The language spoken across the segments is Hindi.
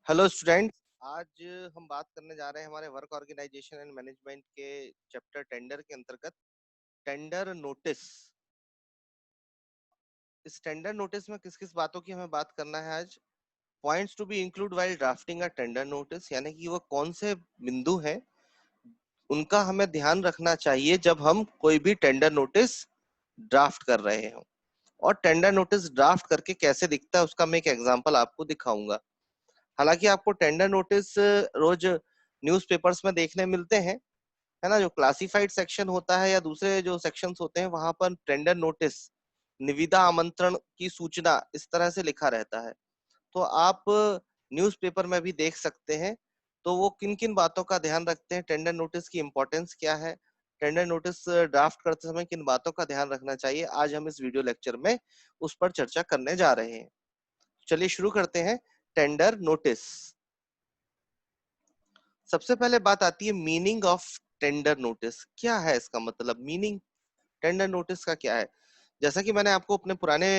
Hello student. आज हम बात करने जा रहे हैं हमारे वर्क ऑर्गेनाइजेशन एंड मैनेजमेंट के चैप्टर टेंडर के अंतर्गत टेंडर नोटिस। इस टेंडर नोटिस में किस किस बातों की हमें बात करना है आज। Points to be include while drafting a tender notice, यानी कि वो कौन से बिंदु हैं उनका हमें ध्यान रखना चाहिए जब हम कोई भी टेंडर नोटिस ड्राफ्ट कर रहे हो। और टेंडर नोटिस ड्राफ्ट करके कैसे दिखता है उसका मैं एक एग्जांपल आपको दिखाऊंगा। हालांकि आपको टेंडर नोटिस रोज न्यूज़पेपर्स में देखने मिलते हैं, है ना। जो क्लासिफाइड सेक्शन होता है या दूसरे जो सेक्शंस होते हैं वहां पर टेंडर नोटिस, निविदा आमंत्रण की सूचना इस तरह से लिखा रहता है। तो आप न्यूज़पेपर में भी देख सकते हैं। तो वो किन किन बातों का ध्यान रखते हैं, टेंडर नोटिस की इंपॉर्टेंस क्या है, टेंडर नोटिस ड्राफ्ट करते समय किन बातों का ध्यान रखना चाहिए, आज हम इस वीडियो लेक्चर में उस पर चर्चा करने जा रहे हैं। चलिए शुरू करते हैं। Tender notice. सबसे पहले बात आती है मीनिंग ऑफ टेंडर नोटिस। क्या है इसका मतलब, मीनिंग टेंडर नोटिस का क्या है। जैसा कि मैंने आपको अपने पुराने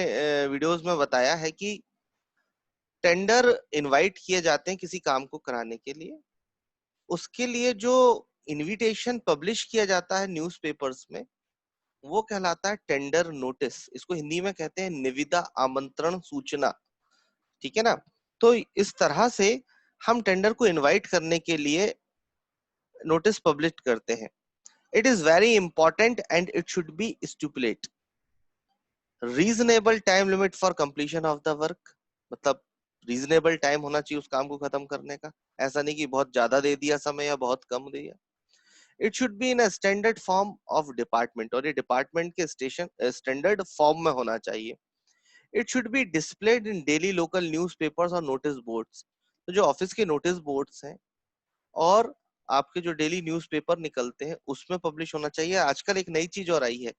वीडियोस में बताया है कि टेंडर इनवाइट किए जाते हैं किसी काम को कराने के लिए। उसके लिए जो इनविटेशन पब्लिश किया जाता है न्यूज़पेपर्स में वो कहलाता है टेंडर नोटिस। इसको हिंदी में कहते हैं निविदा आमंत्रण सूचना। ठीक है ना। तो इस तरह से हम टेंडर को इनवाइट करने के लिए नोटिस पब्लिश करते हैं। It is very important and it should be stipulate reasonable time limit for completion of the work। मतलब रीजनेबल टाइम होना चाहिए उस काम को खत्म करने का। ऐसा नहीं कि बहुत ज्यादा दे दिया समय या बहुत कम दिया। It should be in a standard form of department, और ये डिपार्टमेंट के स्टेशन स्टैंडर्ड फॉर्म में होना चाहिए। It should be displayed in daily local newspapers और नोटिस बोर्ड्स। तो जो ऑफिस के नोटिस बोर्ड्स हैं और आपके जो डेली न्यूज़पेपर निकलते हैं उसमें पब्लिश होना चाहिए। आजकल एक नई चीज और आई है,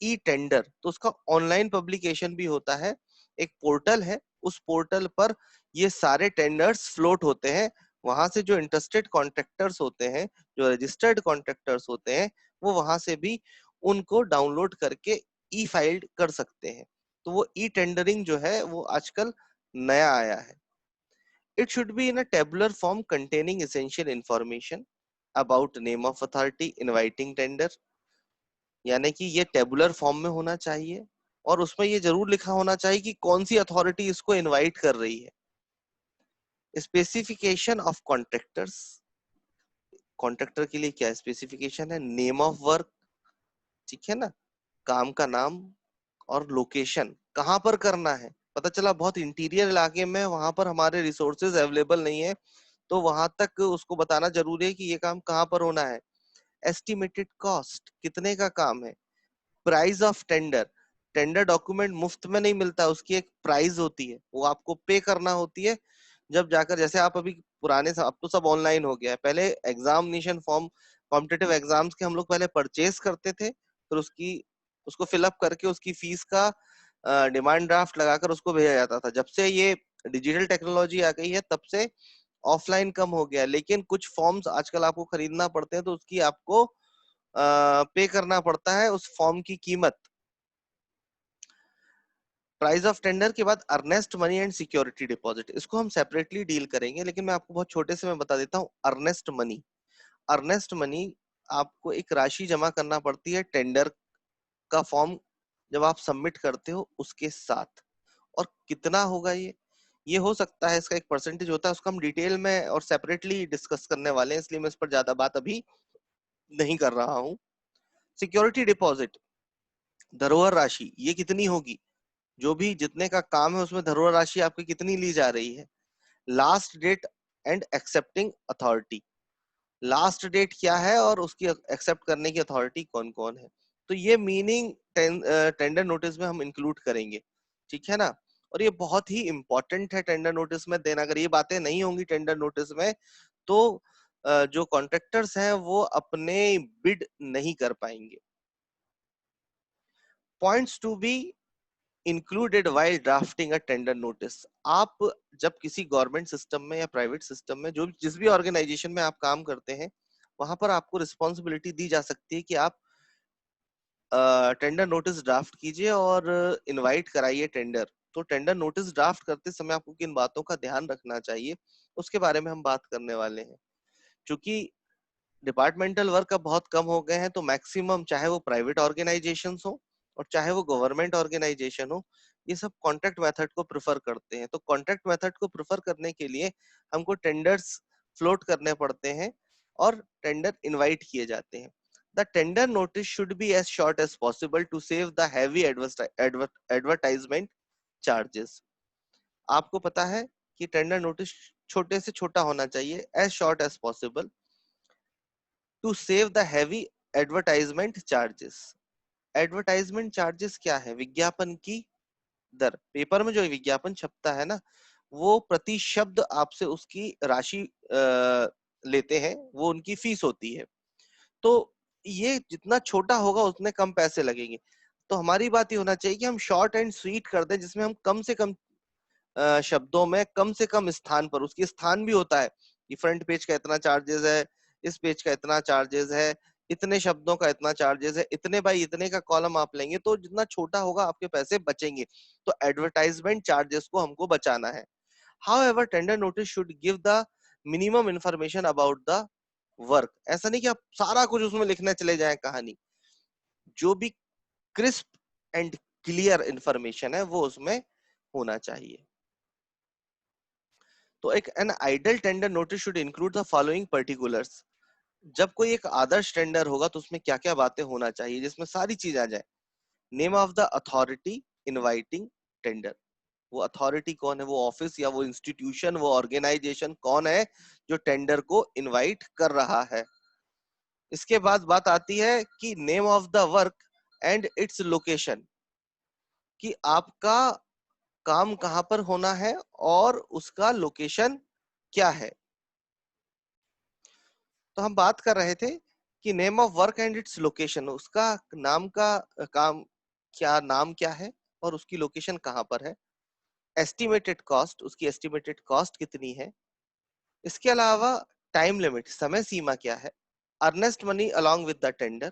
ई टेंडर। तो उसका ऑनलाइन पब्लिकेशन भी होता है। एक पोर्टल है, उस पोर्टल पर ये सारे टेंडर्स फ्लोट होते हैं। वहां से जो इंटरेस्टेड कॉन्ट्रैक्टर्स होते हैं, जो रजिस्टर्ड कॉन्ट्रैक्टर्स होते हैं, वो वहां से भी उनको डाउनलोड करके ई फाइल्ड कर सकते हैं। तो वो ई टेंडरिंग जो है वो आजकल नया आया है। It should be in a tabular form containing essential information about name of authority inviting tender। यानी कि ये टेबुलर फॉर्म में होना चाहिए और उसमें ये जरूर लिखा होना चाहिए कि कौन सी अथॉरिटी इसको इनवाइट कर रही है। स्पेसिफिकेशन ऑफ कॉन्ट्रैक्टर्स, कॉन्ट्रैक्टर के लिए क्या स्पेसिफिकेशन है। नेम ऑफ वर्क, ठीक है ना, काम का नाम। और लोकेशन, कहाँ पर करना है। पता चला बहुत इंटीरियर इलाके में, वहां पर हमारे रिसोर्सेज अवेलेबल नहीं है, तो वहां तक उसको बताना जरूरी है कि ये काम कहाँ पर होना है। एस्टिमेटेड कॉस्ट, कितने का काम है। Price of tender, tender document मुफ्त में नहीं मिलता, उसकी एक प्राइस होती है, वो आपको पे करना होती है। जब जाकर, जैसे आप अभी पुराने अब तो सब ऑनलाइन हो गया है, पहले एग्जामिनेशन फॉर्म कॉम्पिटिटिव एग्जाम्स के हम लोग पहले परचेज करते थे, फिर उसको फिलअप करके उसकी फीस का डिमांड ड्राफ्ट लगाकर उसको भेजा जाता था। जब से ये डिजिटल टेक्नोलॉजी आ गई है तब से ऑफलाइन कम हो गया। लेकिन कुछ फॉर्म्स आजकल आपको खरीदना पड़ते हैं तो उसकी आपको पे करना पड़ता है उस फॉर्म की कीमत। प्राइस ऑफ टेंडर के बाद earnest money and security deposit, इसको हम सेपरेटली डील करेंगे, लेकिन मैं आपको बहुत छोटे से मैं बता देता हूँ। अर्नेस्ट मनी, अर्नेस्ट मनी आपको एक राशि जमा करना पड़ती है टेंडर का फॉर्म जब आप सबमिट करते हो उसके साथ। और कितना होगा ये हो सकता है, इसका एक परसेंटेज होता है, उसको हम डिटेल में और सेपरेटली डिस्कस करने वाले हैं, इसलिए मैं इस पर ज्यादा बात अभी नहीं कर रहा हूँ। सिक्योरिटी डिपॉजिट, धरोहर राशि, ये कितनी होगी, जो भी जितने का काम है उसमें धरोहर राशि आपकी कितनी ली जा रही है। Last date and accepting authority, last date क्या है और उसकी एक्सेप्ट करने की अथॉरिटी कौन कौन है। तो ये मीनिंग टेंडर नोटिस में हम इंक्लूड करेंगे, ठीक है ना। और ये बहुत ही इंपॉर्टेंट है टेंडर नोटिस में देना। अगर ये बातें नहीं होंगी टेंडर नोटिस में तो जो कॉन्ट्रैक्टर्स हैं वो अपने बिड नहीं कर पाएंगे। Points to be included while drafting a tender notice. आप जब किसी गवर्नमेंट सिस्टम में या प्राइवेट सिस्टम में, जो जिस भी ऑर्गेनाइजेशन में आप काम करते हैं, वहां पर आपको रिस्पॉन्सिबिलिटी दी जा सकती है कि आप टेंडर नोटिस ड्राफ्ट कीजिए और इनवाइट कराइए टेंडर। तो टेंडर नोटिस ड्राफ्ट करते समय आपको किन बातों का ध्यान रखना चाहिए, उसके बारे में हम बात करने वाले हैं। क्योंकि डिपार्टमेंटल वर्क अब बहुत कम हो गए हैं, तो मैक्सिमम चाहे वो प्राइवेट ऑर्गेनाइजेशंस हो और चाहे वो गवर्नमेंट ऑर्गेनाइजेशन हो, ये सब कॉन्ट्रैक्ट मेथड को प्रेफर करते हैं। तो कॉन्ट्रैक्ट मेथड को प्रेफर करने के लिए हमको टेंडर्स फ्लोट करने पड़ते हैं और टेंडर इनवाइट किए जाते हैं। The tender notice should be as short as possible to save the heavy advertisement charges. आपको पता है कि टेंडर नोटिस छोटे से छोटा होना चाहिए, as short as possible to save the heavy advertisement charges. Advertisement charges क्या है? विज्ञापन की दर। पेपर में जो विज्ञापन छपता है ना, वो प्रति शब्द आपसे उसकी राशि लेते हैं, वो उनकी फीस होती है। तो ये जितना छोटा होगा उतने कम पैसे लगेंगे। तो हमारी बात ये होना चाहिए कि हम शॉर्ट एंड स्वीट कर दें, जिसमें हम कम से कम शब्दों में कम से कम स्थान पर, उसकी स्थान भी होता है कि फ्रंट पेज का इतना चार्जेस है, इस पेज का इतना चार्जेस है, इतने शब्दों का इतना चार्जेस है, इतने बाई इतने का कॉलम आप लेंगे तो जितना छोटा होगा आपके पैसे बचेंगे। तो एडवर्टाइजमेंट चार्जेस को हमको बचाना है। However tender notice should give the minimum information about the work. ऐसा नहीं कि आप सारा कुछ उसमें लिखने चले जाएं कहानी। जो भी क्रिस्प एंड क्लियर इंफॉर्मेशन है वो उसमें होना चाहिए। तो एक an ideal tender notice should include the following particulars. जब कोई एक आदर्श टेंडर होगा तो उसमें क्या क्या बातें होना चाहिए, जिसमें सारी चीज आ जाए। Name of the authority inviting tender. वो अथॉरिटी कौन है, वो ऑफिस या वो इंस्टीट्यूशन, वो ऑर्गेनाइजेशन कौन है जो टेंडर को इनवाइट कर रहा है। इसके बाद बात आती है कि name of the work and its location, कि आपका काम कहां पर होना है और उसका लोकेशन क्या है। तो हम बात कर रहे थे कि name of work and its location, उसका नाम का काम क्या, नाम क्या है और उसकी लोकेशन कहां पर है। एस्टिमेटेड कॉस्ट, उसकी एस्टिमेटेड कॉस्ट कितनी है। इसके अलावा टाइम लिमिट, समय सीमा क्या है। Earnest money along with the tender,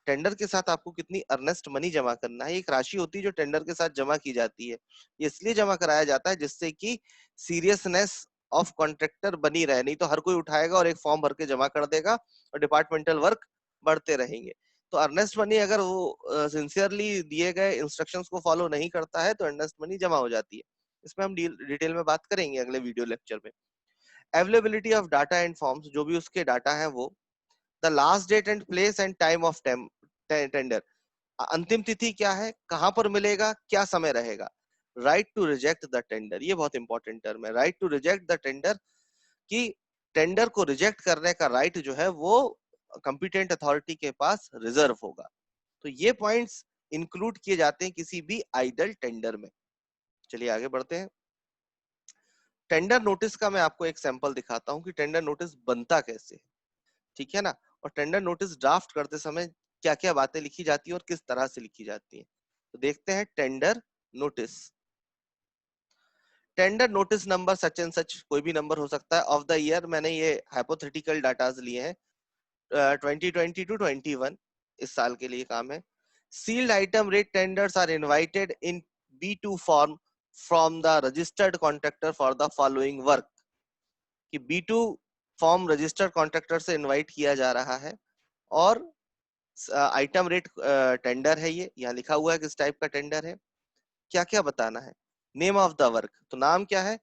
tender के साथ आपको कितनी अर्नेस्ट मनी जमा करना है। एक राशि होती है जो टेंडर के साथ जमा की जाती है, ये इसलिए जमा कराया जाता है जिससे कि सीरियसनेस ऑफ कॉन्ट्रैक्टर बनी रहे। नहीं तो हर कोई उठाएगा और एक फॉर्म भर के जमा कर देगा और डिपार्टमेंटल वर्क बढ़ते रहेंगे। तो अर्नेस्ट मनी अगर वो सिंसियरली दिए गए इंस्ट्रक्शंस को फॉलो नहीं करता है तो अर्नेस्ट मनी जमा हो जाती है। इसमें हम डिटेल में बात करेंगे अगले वीडियो लेक्चर में। Availability of data and forms, जो भी उसके डाटा है वो। The last date and place and time of tender, अंतिम तिथि क्या है, कहां पर मिलेगा, क्या समय रहेगा। Right to reject the tender, ये बहुत इंपॉर्टेंट टर्म है, right to reject the tender, कि टेंडर को रिजेक्ट करने का राइट जो है वो कंपिटेंट अथॉरिटी के पास रिजर्व होगा। तो ये पॉइंट्स इंक्लूड किए जाते हैं किसी भी आइडल टेंडर में। चलिए आगे बढ़ते हैं। टेंडर नोटिस का मैं आपको एक सैंपल दिखाता हूं कि टेंडर नोटिस बनता कैसे है, ठीक है ना। और टेंडर नोटिस ड्राफ्ट करते समय क्या क्या बातें लिखी जाती है और किस तरह से लिखी जाती है। तो देखते हैं tender notice. Tender notice number such and such, कोई भी नंबर हो सकता है। ऑफ द ईयर, मैंने ये हाइपोथेटिकल डाटाज लिए हैं, 2020 टू 21 इस साल के लिए काम है। Sealed item rate tenders are invited in B2 form from the registered contractor for the following work, कि B2 फॉर्म रजिस्टर्ड कॉन्ट्रैक्टर से इनवाइट किया जा रहा है और आइटम रेट टेंडर है। ये यहाँ लिखा हुआ है किस टाइप का टेंडर है, क्या क्या बताना है। नेम ऑफ द वर्क, तो नाम क्या है,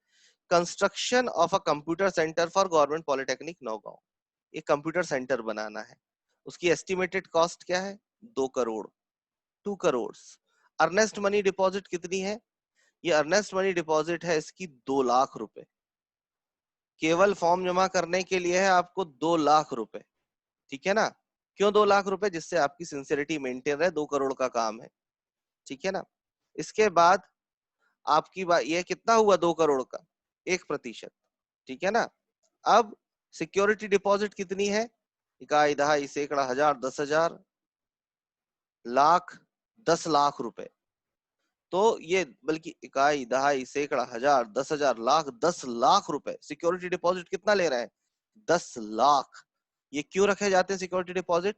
construction of a computer centre for government polytechnic Naugaon, एक कंप्यूटर सेंटर बनाना है। उसकी एस्टिमेटेड कॉस्ट क्या है, 2 crore, 2 crore. Earnest money deposit कितनी है, ये अर्नेस्ट मनी डिपॉजिट है इसकी 2 लाख रुपए। केवल फॉर्म जमा करने के लिए है आपको 2 लाख रुपए, ठीक है ना। क्यों 2 लाख रुपए, जिससे आपकी सिंसियरिटी मेंटेन रहे, 2 करोड़ का काम है, ठीक है ना। इसके बाद आपकी बात, ये कितना हुआ 2 करोड़ का, 1%, ठीक है ना। अब सिक्योरिटी डिपॉजिट कितनी है, इकाई दहाई सैकड़ा हजार 10,000 लाख 10 लाख रुपए। तो ये बल्कि इकाई दहाई सैकड़ा हजार 10,000 लाख 10 लाख रुपए सिक्योरिटी डिपॉजिट कितना ले रहे हैं, 10 लाख। ये क्यों रखे जाते हैं सिक्योरिटी डिपॉजिट,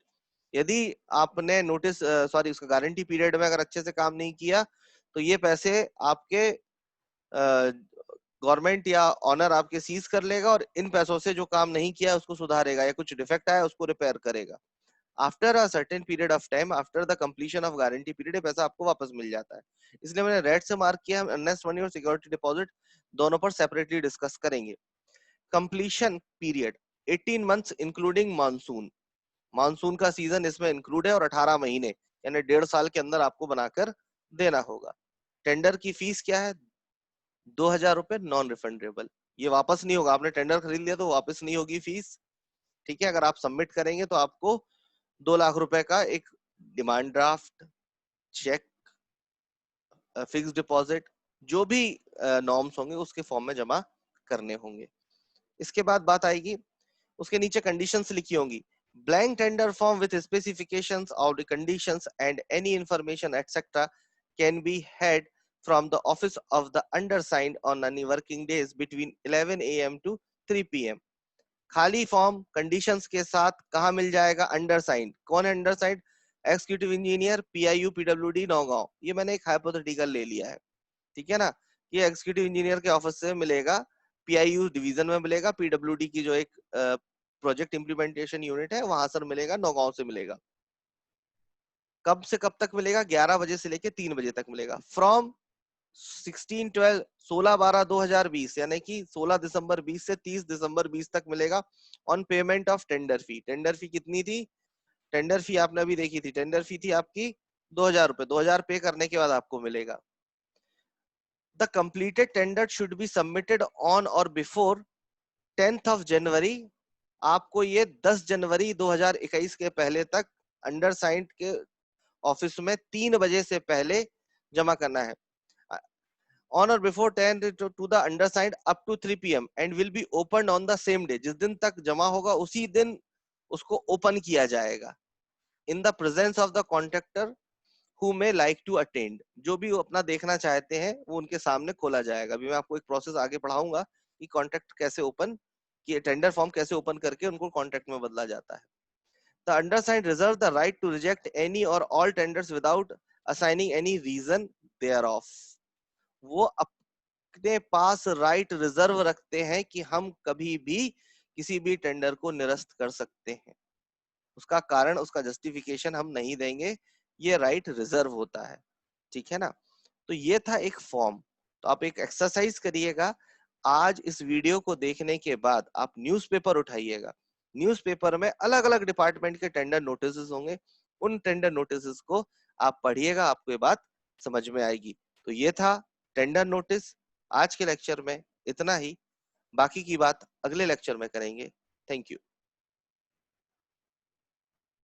यदि आपने नोटिस सॉरी उसका गारंटी पीरियड में अगर अच्छे से काम नहीं किया तो ये पैसे आपके गवर्नमेंट या ऑनर आपके सीज कर लेगा और इन पैसों से जो काम नहीं किया उसको सुधारेगा या कुछ डिफेक्ट आया उसको रिपेयर करेगा। After a certain period of time, after the completion of guarantee period, पैसा आपको वापस मिल जाता है। इसलिए मैंने रेड से मार्क किया। हम अर्नेस्ट मनी और सिक्योरिटी डिपॉजिट दोनों पर सेपरेटली डिस्कस करेंगे। Completion period 18 months including monsoon. Monsoon का सीजन इसमें इंक्लूड है और 18 महीने यानी 1.5 साल के अंदर आपको बनाकर देना होगा। टेंडर की फीस क्या है? 2,000 रुपए नॉन रिफंडेबल। ये वापस नहीं होगा। आपने टेंडर खरीद लिया तो वापस नहीं होगी फीस। ठीक है, अगर आप सबमिट करेंगे तो आपको 2 लाख रुपए का एक demand draft, cheque, fix deposit, जो भी नॉर्म्स होंगे उसके फॉर्म में जमा करने होंगे। इसके बाद बात आएगी, उसके नीचे कंडीशंस लिखी होंगी। Blank tender form with specifications of the conditions and any information etcetera can be had from the office of the undersigned on any working days between 11 a.m. to 3 p.m. खाली फॉर्म कंडीशंस के साथ कहाँ मिल जाएगा? अंडरसाइंड। कौन है undersigned? Executive engineer, PIU PWD Naugaon. ये मैंने एक हाइपोथेटिकल ले लिया है, ठीक है ना। ये एग्जीक्यूटिव इंजीनियर के ऑफिस से मिलेगा, पीआईयू डिवीजन में मिलेगा, पीडब्ल्यूडी की जो एक प्रोजेक्ट इंप्लीमेंटेशन यूनिट है वहां से मिलेगा, नौगांव से मिलेगा। कब से कब तक मिलेगा? 11 बजे से लेके 3 बजे तक मिलेगा। फ्रॉम 16/12 16/12/2020 यानी कि 16 दिसंबर 20 से 30 दिसंबर 20 तक मिलेगा। On payment of tender fee. Tender fee कितनी थी? टेंडर फी आपने अभी देखी थी, टेंडर फी थी आपकी 2,000 रुपए। 2,000 पे करने के बाद आपको मिलेगा। The completed tender should be submitted on और बिफोर 10th ऑफ जनवरी। आपको ये 10 जनवरी 2021 के पहले तक अंडरसाइंड के ऑफिस में 3 बजे से पहले जमा करना है। on or before 10 to the undersigned up to 3 p.m. and will be opened on the same day। जिस दिन तक जमा होगा उसी दिन उसको ओपन किया जाएगा। in the presence of the contractor who may like to attend। जो भी वो अपना देखना चाहते हैं वो उनके सामने खोला जाएगा। अभी मैं आपको एक प्रोसेस आगे पढ़ाऊंगा कि कॉन्ट्रैक्ट कैसे ओपन, कि टेंडर फॉर्म कैसे ओपन करके उनको कॉन्ट्रैक्ट में बदला जाता है। The undersigned reserve the right to reject any or all tenders without assigning any reason thereof। वो अपने पास राइट रिजर्व रखते हैं कि हम कभी भी किसी भी टेंडर को निरस्त कर सकते हैं। उसका कारण, उसका जस्टिफिकेशन हम नहीं देंगे, ये राइट रिजर्व होता है। ठीक है ना। तो ये था एक फॉर्म। तो आप एक एक्सरसाइज करिएगा। आज इस वीडियो को देखने के बाद आप न्यूज़पेपर उठाइएगा। न्यूज़पेपर में अलग अलग डिपार्टमेंट के टेंडर नोटिस होंगे। उन टेंडर नोटिस को आप पढ़िएगा, आपको ये बात समझ में आएगी। तो ये था टेंडर नोटिस। आज के लेक्चर में इतना ही, बाकी की बात अगले लेक्चर में करेंगे। Thank you.